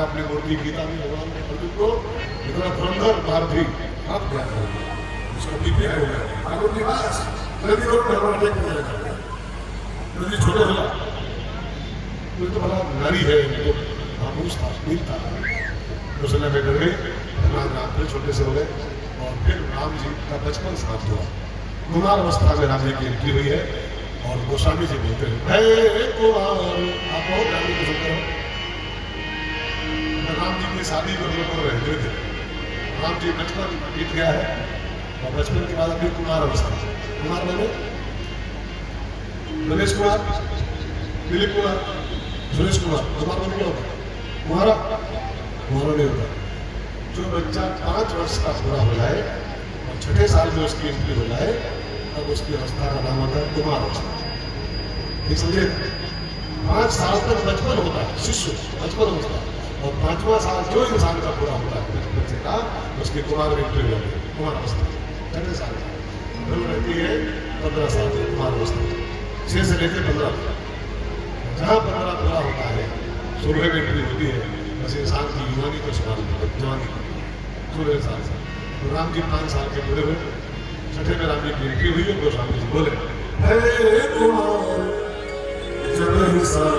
अपनी मूर्ति गीता में भगवान ने अर्जुन को इतना धुरंधर मार दी, आप क्या करेंगे? उसका बीपी हो गया, ठाकुर जी बस नदी रोड भगवान टेक कर गया, नदी छोटे होला तो बड़ा नारी है, तो आमूस था, वीर था, उसने में डर गई, भगवान राम फिर छोटे से हो गए और फिर राम जी का बचपन समाप्त हुआ। कुमार अवस्था में राम जी की एंट्री हुई है और गोस्वामी जी बोलते हैं, हे कुमार, आप बहुत राम जी को सुनते हो। राम जी की शादी को लोग रहते थे, राम जी बचपन बीत गया है और बचपन के बाद अभी कुमार अवस्था। कुमार मैंने गणेश कुमार, दिलीप कुमार, सुरेश कुमार, कुमार मैंने क्या होगा? कुमारा कुमारा नहीं होगा। जो बच्चा 5 वर्ष का पूरा हो जाए और 6ठे साल में उसकी एंट्री हो जाए तब उसकी अवस्था का नाम होता है कुमार अवस्था। समझे? 5 साल तक बचपन होता है, शिशु बचपन अवस्था, और 5वां साल जो इंसान का पूरा होता है बच्चे का, उसकी कुमार एंट्री हो जाती है, कुमार अवस्था। 6ठे साल फिर रहती है 15 साल की कुमार अवस्था, 6 से लेकर 15। जहाँ 15 पूरा होता है 16 में एंट्री होती है, बस इंसान की युवानी को संभाल जवानी 16 साल से। तो राम जी 5 साल के पूरे हुए, 6ठे में राम जी की एंट्री हुई है। गोस्वामी जी बोले, हे कुमार जब सब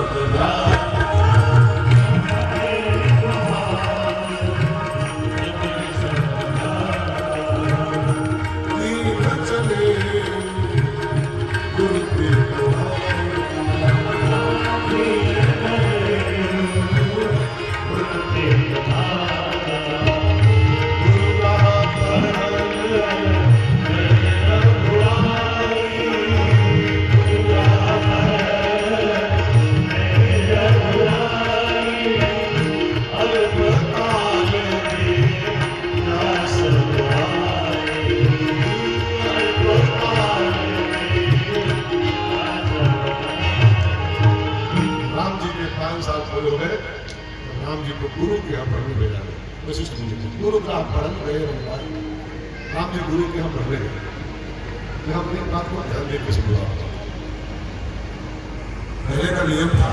राम जी को गुरु के यहाँ पढ़ने भेजा गया। वशिष्ठ जी गुरु ग्राम पढ़न गए, राम जी गुरु के यहाँ पढ़ने गए। मैं अपनी बात को ध्यान देकर समझा। पहले का नियम था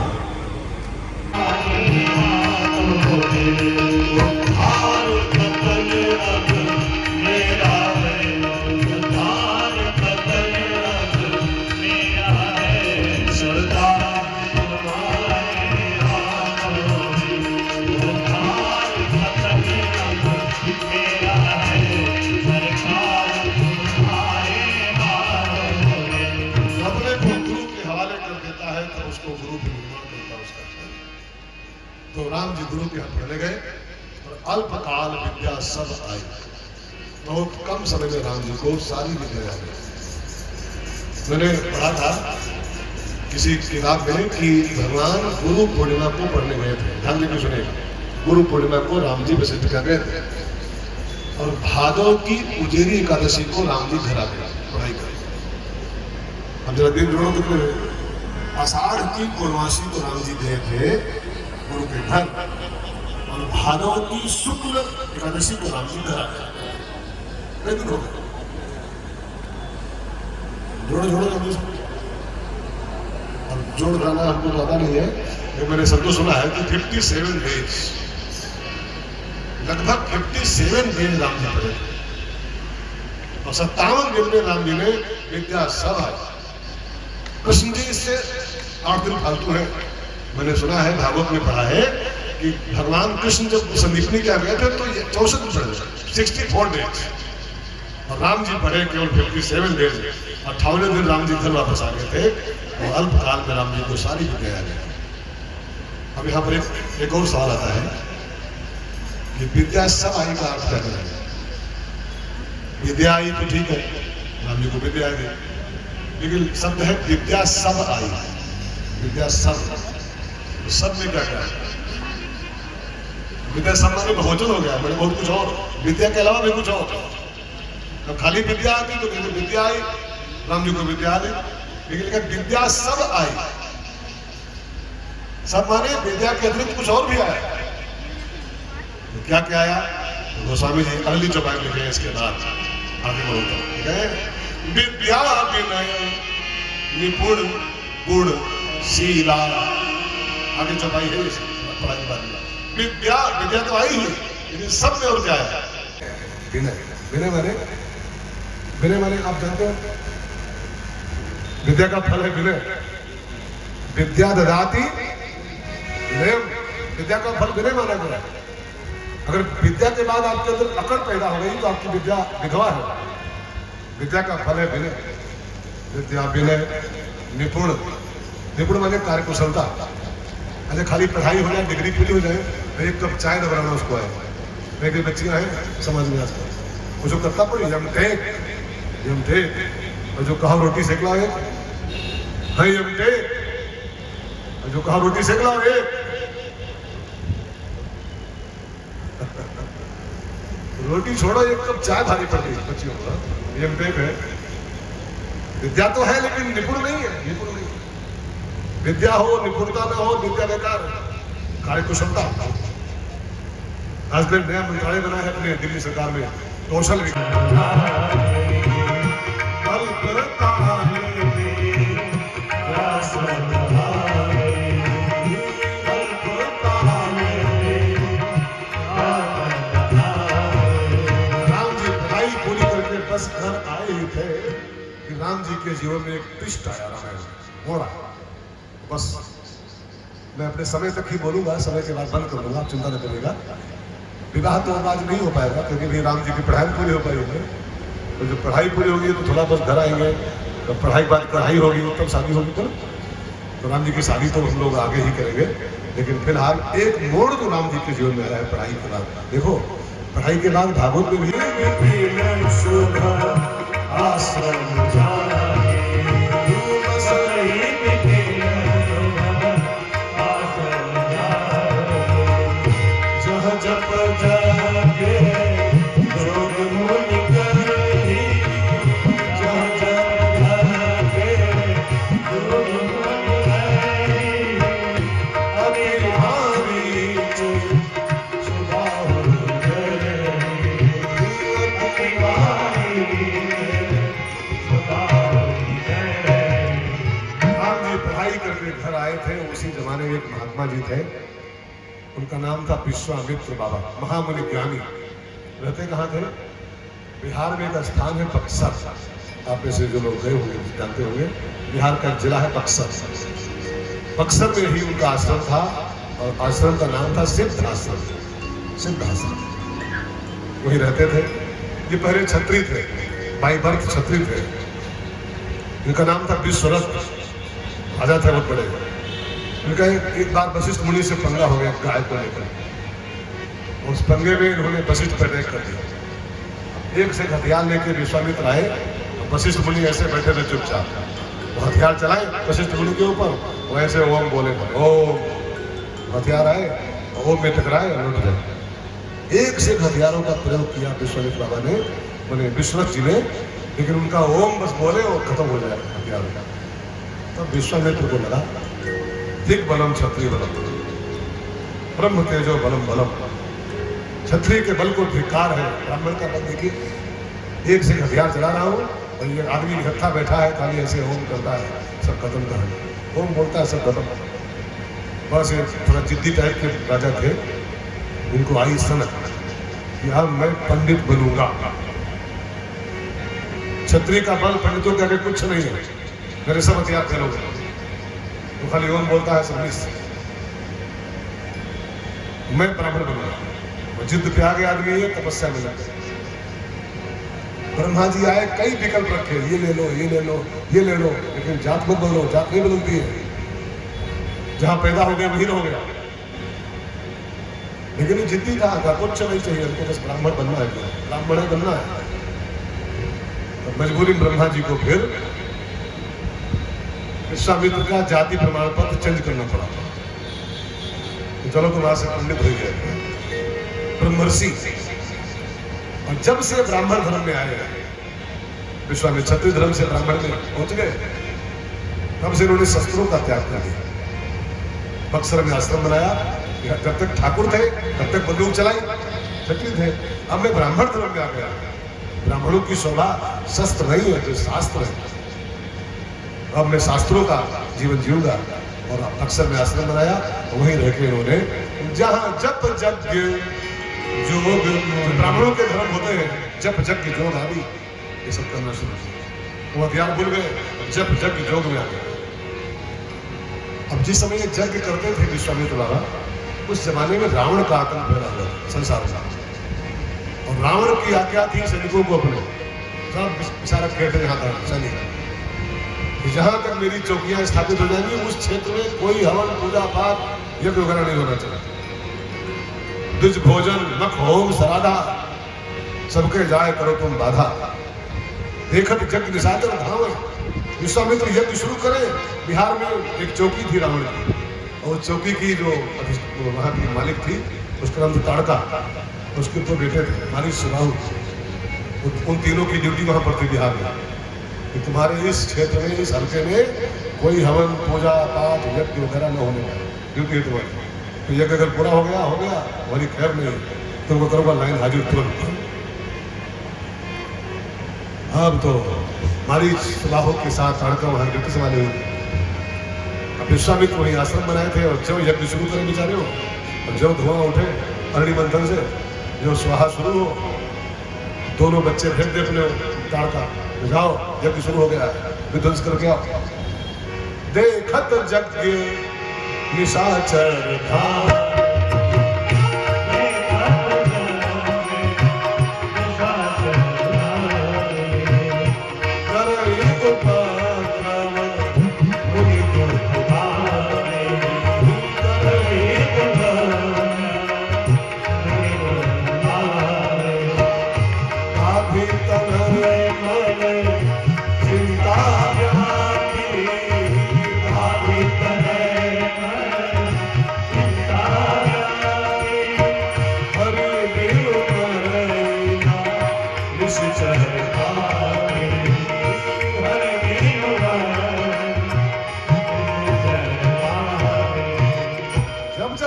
तो राम जी गुरु के यहाँ पढ़ने गए और अल्पकाल विद्या सब आई। बहुत कम समय में राम जी को सारी विद्या आ गई। मैंने पढ़ा था किसी किताब में कि भगवान गुरु पूर्णिमा को पढ़ने गए थे। ध्यान देकर सुने, गुरु पूर्णिमा को राम जी वशिष्ठ कर गए थे और भादव की उजेरी एकादशी को राम जी घर आ गए पढ़ाई कर। अब जरा दिन जोड़ो कितने, आषाढ़ की पूर्णमासी को राम जी गए थे गुरु के घर और भादव की शुक्ल एकादशी को राम जी घर आ गए। दिन हो गए, जोड़ो जोड़ो जल्दी से। अब जोड़ जाना हमको पता नहीं है, लेकिन मैंने सबको सुना है कि 57 डेज, लगभग 57 डेज राम जी पढ़े और 57 दिन में राम जी ने विद्या सब आई। कृष्ण जी से 8 दिन फालतू है। मैंने सुना है, भागवत में पढ़ा है कि भगवान कृष्ण जब संदीपनी क्या गए थे तो 64 दिन पढ़े, 64 डेज, और राम जी पढ़े केवल 57 डेज। 58वें दिन राम जी घर वापस आ गए थे और अल्पकाल में राम जी को सारी विद्या आ गया। अब यहाँ पर एक और सवाल आता है कि विद्या सब आई का अर्थ क्या करेंगे? विद्या आई तो ठीक है, राम जी को विद्या आ गई, लेकिन शब्द है विद्या सब आई। विद्या सब, सब में क्या क्या है? विद्या सब माने बहुवचन हो गया, मैंने बहुत कुछ और, विद्या के अलावा भी कुछ और। अब खाली विद्या आती तो कहते विद्या आई, राम जी को विद्या आ गई, लेकिन विद्या सब आई। सब माने विद्या के अतिरिक्त कुछ और भी आया। तो क्या क्या आया? तो गोस्वामी जी अगली चौपाई लिखे हैं इसके बाद, आगे बढ़ो। ठीक है, विद्या विनय निपुण गुण शीला, आगे चौपाई है पढ़ाई के बाद। विद्या विद्या तो आई ही, लेकिन सब में और क्या है? विनय। विनय माने आप जानते हो, विद्या का फल है विनय। विद्या ददाति विनयम, विद्या का फल विनय माना गया है। अगर विद्या के बाद आपके अंदर अकड़ पैदा हो गई तो आपकी विद्या विधवा है। विद्या का फल है विनय। विद्या विनय निपुण। निपुण माने कार्यकुशलता। अच्छा खाली पढ़ाई हो जाए, डिग्री पूरी हो जाए, एक कप चाय न बनाना उसको है। मेरी बच्चियां हैं समझ में आता है, वो जो करता पड़ी यमटे, और जो कहा रोटी सेक लाओ एक, हाँ यमटे, और जो कहा रोटी सेक लाओ एक। रोटी छोड़ो, एक कप चाय भारी पड़ गई बच्चियों को। यमटे है। विद्या तो है लेकिन निपुण नहीं है, निपुण नहीं। विद्या हो निपुणता ना हो, विद्या बेकार है। कार्यकुशलता। आजकल नया मंत्रालय बना है अपने दिल्ली सरकार में, कौशल बस घर आए ही थे कि राम जी के जीवन में एक ट्विस्ट आया। रामायण हो रहा बस। मैं अपने समय तक ही बोलूंगा, समय के बाद बंद कर दूंगा, आप चिंता न करिएगा। विवाह तो आज नहीं हो पाएगा क्योंकि भी राम जी की पढ़ाई पूरी हो पाई है। तो जब पढ़ाई पूरी होगी तो थोड़ा बस घर आएंगे, तो पढ़ाई बाद कढ़ाई होगी तब शादी होगी। तो राम जी की शादी तो हम लोग आगे ही करेंगे, लेकिन फिलहाल एक मोड़ जो राम जी के जीवन में आया है पढ़ाई के बाद। देखो पढ़ाई के बाद भागवत में भी उसी जमाने में एक महात्मा जी थे, उनका नाम था विश्वामित्र बाबा, महामुनि ज्ञानी। रहते कहाँ थे? बिहार में एक स्थान है बक्सर। आप में से जो लोग गए होंगे जानते होंगे, बिहार का जिला है बक्सर। बक्सर में ही उनका आश्रम था और आश्रम का नाम था सिद्धाश्रम। सिद्धाश्रम वही रहते थे। ये पहले क्षत्रिय थे, बाई बर्थ क्षत्रिय थे। इनका नाम था विश्वरथ, राजा थे बहुत बड़े। उनका एक बार वशिष्ठ मुनि से पंगा हो गया गाय को लेकर। उस पंगे में इन्होंने वशिष्ठ पर अटैक कर दिया। एक से हथियार लेकर विश्वामित्र आए, वशिष्ठ मुनि ऐसे बैठे थे चुपचाप। वो हथियार चलाए वशिष्ठ मुनि के ऊपर, वो ऐसे ओम बोले, ओम। हथियार आए, ओम में टकराए और लौट गए। एक से हथियारों का प्रयोग किया विश्वामित्र बाबा ने, मैंने विश्वनाथ जी ने, लेकिन उनका ओम बस बोले और खत्म हो जाए हथियारों का। तब विश्वामित्र को लगा दिग बलम क्षत्रिय बलम, ब्रह्म तेजो बलम बलम। क्षत्रिय के बल को धिक्कार है, ब्राह्मण का बल देखिए। एक से हथियार चला रहा हूँ और ये आदमी इकट्ठा बैठा है, खाली ऐसे ओम करता है, सब खत्म कर। ओम बोलता है सब खत्म। बस थोड़ा जिद्दी टाइप के राजा थे, उनको आई सनक कि अब मैं पंडित बनूंगा। क्षत्रिय का बल पंडितों के आगे कुछ नहीं है, मेरे सब हथियार करोगे। तो खाली ओम बोलता है सब मिस। मैं ब्राह्मण बनूंगा। जिद्द पे आगे आदमी है, तपस्या में लगे। ब्रह्मा जी आए, कई विकल्प रखे, ये ले लो, ये ले लो, ये ले लो, लेकिन जात मत बोलो, जात नहीं बदलती है। जहां पैदा हो गया वही रह गया। लेकिन ये जिद्दी था, कुछ नहीं चाहिए उनको, बस ब्राह्मण बनना है, ब्राह्मण बनना है। तो मजबूरी ब्रह्मा जी को फिर विश्वामित्र का जाति प्रमाण पत्र चेंज करना पड़ा। तो चलो तुम वहां से पंडित हो गए, ब्रह्मर्षि। और जब से ब्राह्मण धर्म में आए विश्वामित्र, क्षत्रिय धर्म से ब्राह्मण में पहुंच गए, तब से उन्होंने शस्त्रों का त्याग कर दिया। बक्सर में आश्रम बनाया। जब तक ठाकुर थे तब तक बंदूक चलाई, क्षत्रिय थे। अब मैं ब्राह्मण धर्म में आ गया। ब्राह्मणों की शोभा शस्त्र नहीं है, जो शास्त्र है। अब मैं शास्त्रों का जीवन जीऊंगा। और बक्सर में आश्रम बनाया, वहीं रह के इन्होंने जहां जप यज्ञ जोग, ब्राह्मणों के धर्म होते हैं जप यज्ञ जोग आदि, ये सब करना शुरू किया। वो हथियार भूल गए, जप यज्ञ जोग में आ गए। अब जिस समय ये यज्ञ करते थे विश्वामित्र बाबा, उस जमाने में रावण का आतंक फैला हुआ था संसार में, और रावण की आज्ञा थी सैनिकों को अपने सब विचारक कहते यहाँ था सैनिक, जहां तक मेरी चौकियां स्थापित हो जाएंगी उस क्षेत्र में कोई हवन पूजा पाठ यज्ञ वगैरह नहीं होना चाहिए। द्विज भोजन मख होम सराधा सबके जाए करो तुम बाधा, देखत यज्ञ निशाचर धाम। विश्वामित्र यज्ञ शुरू करे। बिहार में एक चौकी थी रावण की, और चौकी की जो वहां की मालिक थी उसका नाम था ताड़का, उसके दो बेटे थे मालिक सुबाहु। उन तीनों की ड्यूटी वहां पर थी बिहार में कि तुम्हारे इस क्षेत्र में इस हल्के में कोई हवन पूजा पाठ यज्ञ वगैरह न होने पाए, ड्यूटी है तुम्हारी। तो यज्ञ अगर पूरा हो गया हमारी खैर नहीं, तुमको करूँगा लाइन हाजिर तुरंत। अब तो हमारी सुबाहु के साथ ताड़का वहां ड्यूटी संभाले हुए। अब विश्वामित्र वही आश्रम बनाए थे, और जब यज्ञ शुरू करें बेचारे हो, और जब धुआं उठे अरणी मंथन से, जो स्वाहा शुरू हो, दोनों बच्चे भेज दे अपने ताड़का, जाओ यज्ञ शुरू हो गया है, विध्वंस करके आओ। देखत यज्ञ निशाचर धाम,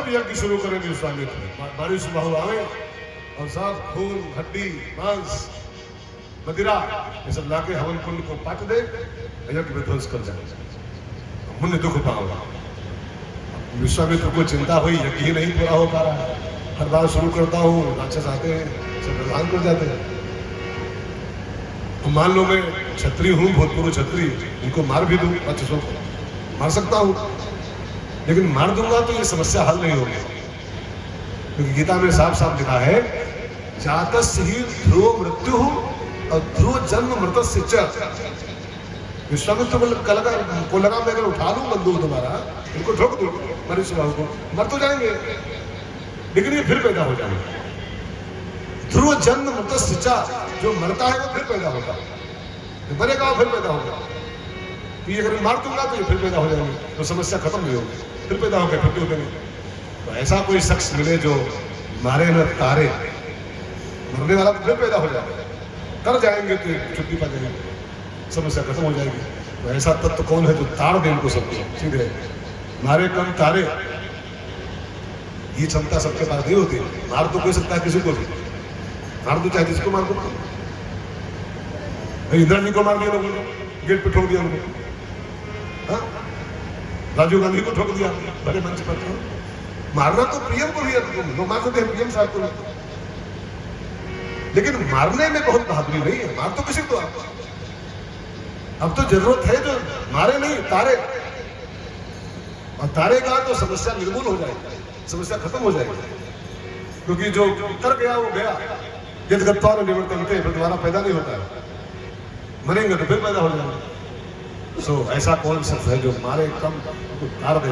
यज्ञ शुरू करेंगे विश्वामित्र, बारी सुबाहु आवे और सब खून हड्डी मांस मदिरा ये सब लाके हवन कुंड को पाट दे, यज्ञ विध्वंस कर जाए, मुन्य दुख पाओगा। विश्वामित्र को चिंता हुई, यज्ञ ही नहीं पूरा हो पा रहा है, हर बार शुरू करता हूँ राक्षस आते हैं सब प्रदान कर जाते हैं। तो मान लो मैं क्षत्रिय हूँ, भूतपूर्व क्षत्रिय, इनको मार भी दूं, राक्षसों को मार सकता हूँ, लेकिन मार दूंगा तो ये समस्या हल नहीं होगी, क्योंकि गीता में साफ साफ लिखा है जातस्य ही ध्रुव मृत्यु और ध्रुव जन्म मृतस्य च। विश्वामित्र को लगा मैं अगर उठा लूं बंदूक दोबारा, इनको ठोक दूं मरी सुबाहु को, मर तो जाएंगे लेकिन ये फिर पैदा हो जाएंगे। ध्रुव जन्म मृतस्य च, जो मरता है वो फिर पैदा होगा, मरेगा वो फिर पैदा होगा। तो ये अगर मार दूंगा तो ये फिर पैदा हो जाएंगे, तो समस्या खत्म नहीं होगी, फिर पैदा हो गए फिर तो देंगे। तो ऐसा कोई शख्स मिले जो मारे न तारे, मरने वाला तो फिर पैदा हो जाएगा, कर जाएंगे तो छुट्टी पा जाएंगे, समस्या खत्म हो जाएगी। तो ऐसा तत्व कौन है जो ताड़ दे इनको सबको सीधे, मारे कम तारे, ये क्षमता सबके पास नहीं होती। मार तो कोई सकता है किसी को भी, मार दो चाहे जिसको मार दो। इंदिरा जी को मार दिया लोगों ने, गेट पे ठोक दिया उनको, राजीव गांधी को ठोक दिया बड़े मंच पर। मारना तो पीएम को भी है, लोग मार देते हैं पीएम साहब को, लेकिन मारने में बहुत बहादुरी नहीं है, मार तो किसी को। अब तो जरूरत है जो मारे नहीं तारे, और तारेगा तो समस्या निर्मूल हो जाएगी, समस्या खत्म हो जाएगी, क्योंकि जो कर गया वो गया। यदि गत्वा निवर्तन थे, फिर दोबारा पैदा नहीं होता है, मरेंगे तो फिर पैदा हो जाएंगे। सो ऐसा कौन शख्स है जो मारे कम तार दे,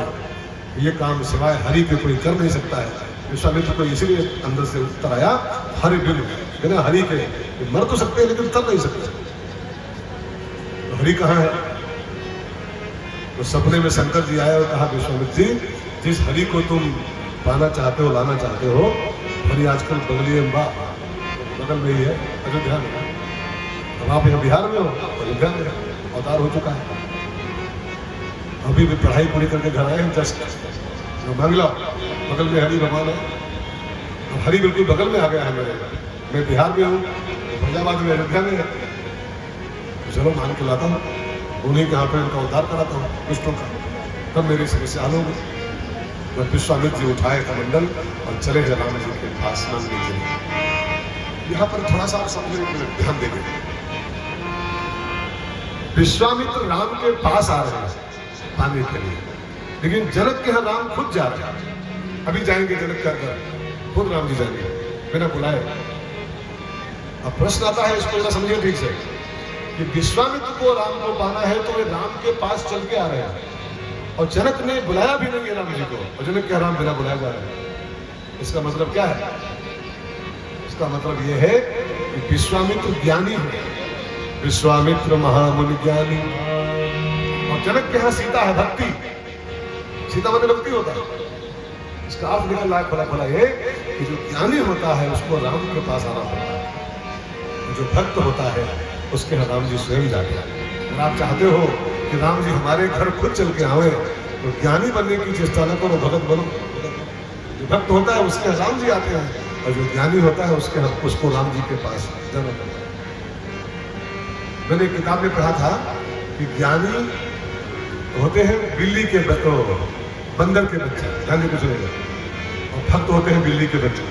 ये काम सिवाय हरि के कोई कर नहीं सकता है। विश्वामित्र को इसलिए अंदर से उत्तर आया हरि बिन, बिना हरि के मर तो सकते हैं लेकिन कर नहीं सकते। तो हरि कहाँ है? तो सपने में शंकर जी आए और कहा विश्वामित्र जी, जिस हरि को तुम पाना चाहते हो, लाना चाहते हो, हरि आजकल बगली बगल में ही है, अयोध्या में। अब आप यहाँ बिहार में हो, अयोध्या में अवतार हो चुका है। अभी भी पढ़ाई पूरी करके घर आए हैं जस्ट, जो मंगला बगल में हरि भगवान है। अब हरि बिल्कुल बगल में आ गया है मेरे, मैं बिहार में हूँ, फैजाबाद में, अयोध्या में है। तो चलो मान के लाता हूँ, उन्हीं के यहाँ पे उनका उद्धार कराता हूँ दुष्टों का, तब मेरी समस्या हल होगी। जब विश्वामित्र जी उठाए कमंडल और चले राम जी के पास मांगने के लिए। यहाँ पर थोड़ा सा आप समझने के लिए ध्यान देंगे। विश्वामित्र राम के पास आ रहे हैं पाने के लिए, लेकिन जनक के यहाँ राम खुद जा रहे हैं। अभी जाएंगे जनक के घर, खुद राम जी जाएंगे बिना बुलाए। अब प्रश्न आता है, इसको जरा समझिए ठीक से, कि विश्वामित्र को राम को पाना है तो वे राम के पास चल के आ रहे हैं, और जनक ने बुलाया भी नहीं है राम जी को, और जनक के राम बिना बुलाया जा रहे हैं। इसका मतलब क्या है? इसका मतलब यह है कि विश्वामित्र ज्ञानी है, विश्वामित्र महामुनि ज्ञानी, और जनक के यहाँ सीता है भक्ति। सीता माने भक्ति होता है। इसका अर्थ निकल रहा है खुला खुला ये कि जो ज्ञानी होता है उसको राम के पास आना पड़ता है, जो भक्त होता है उसके यहाँ राम जी स्वयं जाते हैं। अगर आप चाहते हो कि राम जी हमारे घर खुद चल के आवे तो ज्ञानी बनने की चेष्टा न करो, भगत बनो। जो भक्त होता है उसके यहाँ राम जी आते हैं, और जो ज्ञानी होता है उसको राम जी के पास जाना पड़ता है। मैंने एक किताब में पढ़ा था कि ज्ञानी होते हैं बिल्ली के बंदर के बच्चे, ध्यान देकर सुनिएगा, और भक्त होते हैं बिल्ली के बच्चे।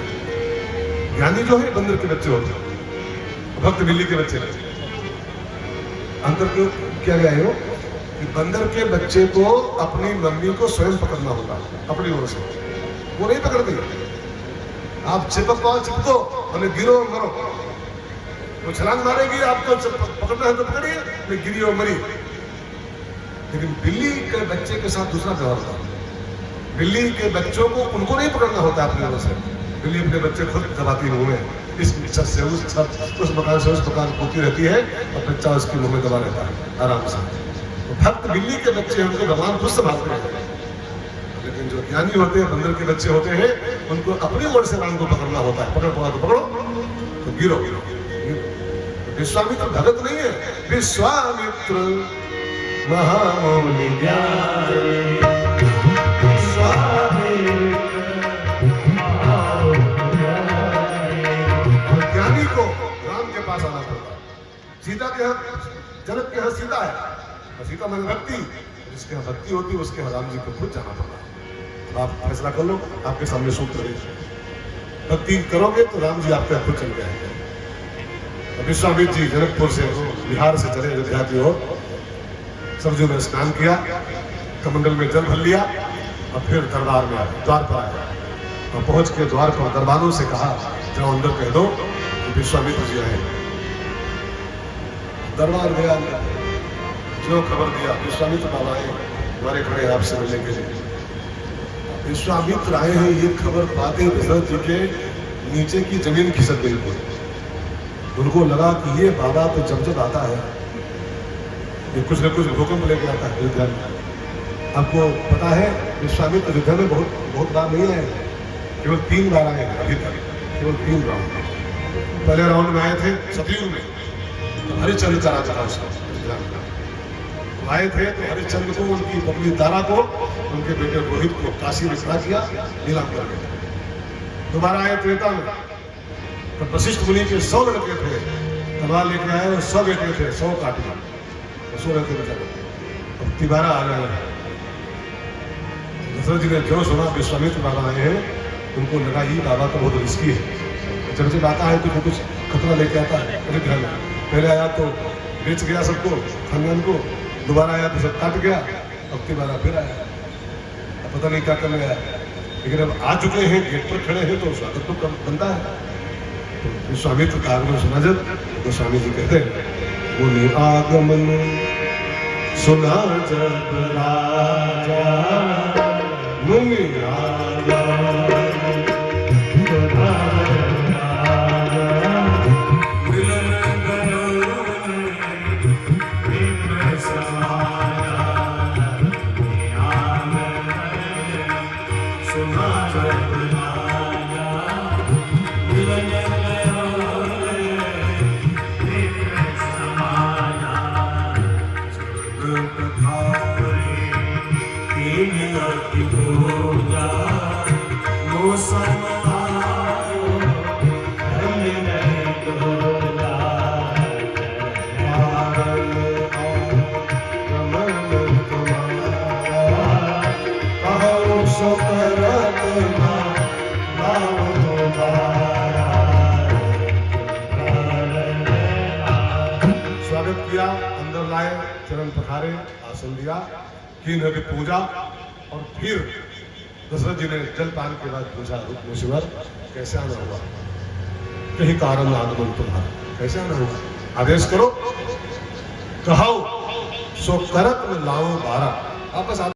ज्ञानी जो है बंदर के बच्चे होते हैं, भक्त बिल्ली के बच्चे। अंतर क्यों किया गया है कि बंदर के बच्चे को अपनी मम्मी को स्वयं पकड़ना होगा अपनी ओर से, वो नहीं पकड़ती। आप चिपक पाओ चिपको, और गिरो और मरो। वो छलांग मारेगी, आपको पकड़ना है तो पकड़िए, मैं गिरी और मरी। लेकिन बिल्ली के बच्चे के साथ दूसरा व्यवहार होता है। बिल्ली के बच्चों को उनको नहीं पकड़ना होता अपने ओर से, बिल्ली अपने बच्चे खुद दबाती मुंह में, इस छत से उस छत, उस मकान से उस मकान कूदती रहती है, और बच्चा उसके मुंह में दबा रहता है आराम से। तो भक्त बिल्ली के बच्चे हैं, उनको भगवान खुद संभालते हैं। लेकिन जो ज्ञानी होते हैं, बंदर के बच्चे होते हैं, उनको अपनी ओर से राम को पकड़ना होता है। पकड़ पड़ा तो पकड़ो, तो गिरो। विश्वामित्र भगत नहीं है, विश्वामित्र महामुनि ज्ञानी। ज्ञानी को राम के पास आना पड़ता है। सीता के यहाँ, जनक के यहाँ सीता है, और सीता मन भक्ति, जिसके यहाँ भक्ति होती है उसके यहाँ राम जी को खुद जाना पड़ता है। तो आप फैसला कर लो, आपके सामने सूत्र है, भक्ति करोगे तो राम जी आपके खुद चल जाएंगे। विश्वामित्र जी जनकपुर से, बिहार से चले अयोध्या की ओर। सरजू में स्नान किया, कमंडल में जल भर लिया, और फिर दरबार में आए, द्वार पर आए, और पहुंच के द्वार पर दरबारों से कहा, जाओ अंदर कह दो कि विश्वामित्र जी आए। दरबार गया, जो खबर दिया विश्वामित्र बाबा आए, द्वारे खड़े आपसे मिलने के लिए। विश्वामित्र आए हैं ये खबर पाते दशरथ जी के नीचे की जमीन खिसक गई। उनको लगा कि ये बाबा तो जब आता है ये कुछ न कुछ भूकंप लेके आता है अयोध्या में। आपको पता है विश्वामित्र अयोध्या में बहुत बार नहीं आए, केवल 3 बार आए अभी तक, केवल 3 राउंड। पहले राउंड में आए थे सतयुग में, तो हरिश्चंद्र का राजा था उसका, आए थे तो हरिश्चंद्र को, उनकी पत्नी तारा को, उनके बेटे रोहित को काशी में खड़ा किया, नीलाम कर दिया। दोबारा आए त्रेता में, तो वशिष्ठ मुनि के 100 लड़के थे, तलवार लेके आए, 100 बेटे थे, 100 काट दिया, 100 रहते बेचारे। अब तिबारा आ गए। दशरथ जी ने जो सुना विश्वामित्र बाबा आए हैं, उनको लगा ये बाबा तो बहुत रिस्की है, जब आता है तो कुछ खतरा लेके आता है। अयोध्या में पहले आया तो बेच गया सबको, खानदान को, दोबारा आया तो सब काट गया, अब तिबारा फिर आया, अब पता नहीं क्या करने आया। लेकिन अब आ चुके हैं, गेट पर खड़े हैं, तो स्वागत तो बनता है। विश्वामित्र का आगमन सुना जब, तो स्वामी जी कहते हैं, मुनि आगमन सुना जब राजा, मुनि आगमन सुना मिलन गयो निम्न समाया, मुनि आगमन सुना जब राजा, मिलन हो जा, वो समायो स्वागत किया, अंदर लाए, चरण पखारे, आसन दिया, की नदी पूजा। और फिर दशरथ जी ने जलपान के बाद पूछा, रुक्मेश्वर कैसे आना हुआ? कहीं कारण आगमन तुम्हारा, कैसे आना हुआ? आदेश करो, कहो सो करत में लाओ 12। वापस